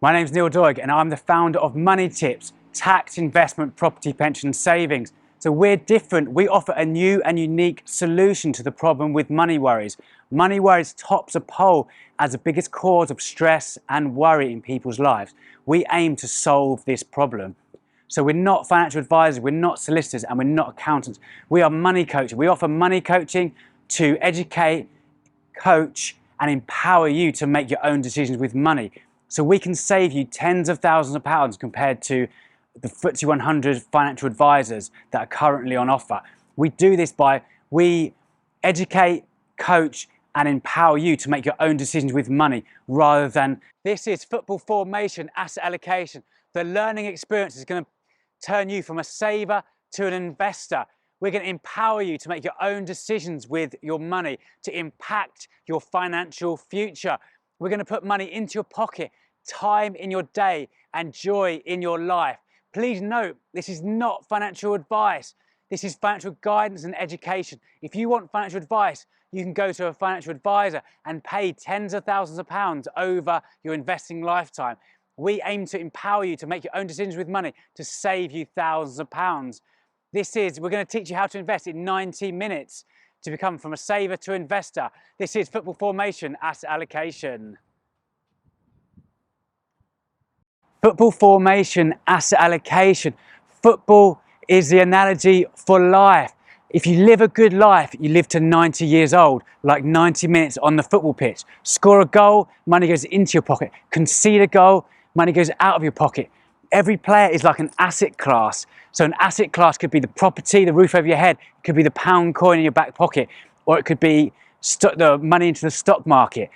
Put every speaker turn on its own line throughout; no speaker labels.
My name's Neil Doig and I'm the founder of Money Tips, tax, investment, property, pension savings. So we're different. We offer a new and unique solution to the problem with money worries. Money worries tops a poll as the biggest cause of stress and worry in people's lives. We aim to solve this problem. So we're not financial advisors, we're not solicitors, and we're not accountants. We are money coaches. We offer money coaching to educate, coach, and empower you to make your own decisions with money. So we can save you tens of thousands of pounds compared to the FTSE 100 financial advisors that are currently on offer. We do this we educate, coach, and empower you to make your own decisions with money rather than, this is football formation, asset allocation. The learning experience is going to turn you from a saver to an investor. We're going to empower you to make your own decisions with your money, to impact your financial future. We're going to put money into your pocket, time in your day, and joy in your life. Please note, this is not financial advice. This is financial guidance and education. If you want financial advice, you can go to a financial advisor and pay tens of thousands of pounds over your investing lifetime. We aim to empower you to make your own decisions with money, to save you thousands of pounds. We're going to teach you how to invest in 90 minutes to become from a saver to investor. This is football formation, asset allocation. Football formation, asset allocation. Football is the analogy for life. If you live a good life, you live to 90 years old, like 90 minutes on the football pitch. Score a goal, money goes into your pocket. Concede a goal, money goes out of your pocket. Every player is like an asset class. So an asset class could be the property, the roof over your head. It could be the pound coin in your back pocket, or it could be the money into the stock market.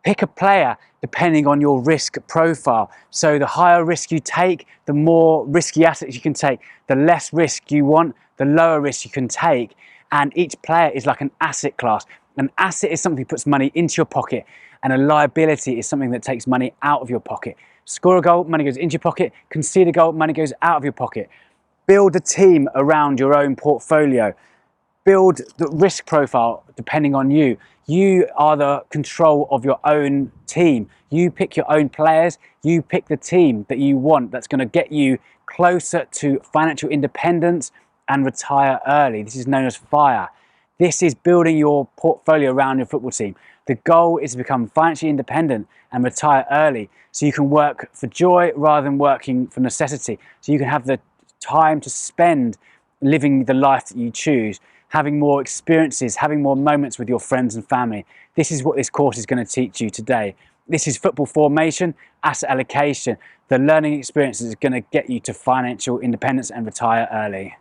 Pick a player depending on your risk profile. So the higher risk you take, the more risky assets you can take. The less risk you want, the lower risk you can take. And each player is like an asset class. An asset is something that puts money into your pocket, and a liability is something that takes money out of your pocket. Score a goal, money goes into your pocket. Concede a goal, money goes out of your pocket. Build a team around your own portfolio. Build the risk profile depending on you. You are the control of your own team. You pick your own players. You pick the team that you want that's going to get you closer to financial independence and retire early. This is known as FIRE. This is building your portfolio around your football team. The goal is to become financially independent and retire early so you can work for joy rather than working for necessity. So you can have the time to spend living the life that you choose, having more experiences, having more moments with your friends and family. This is what this course is going to teach you today. This is football formation, asset allocation. The learning experience is going to get you to financial independence and retire early.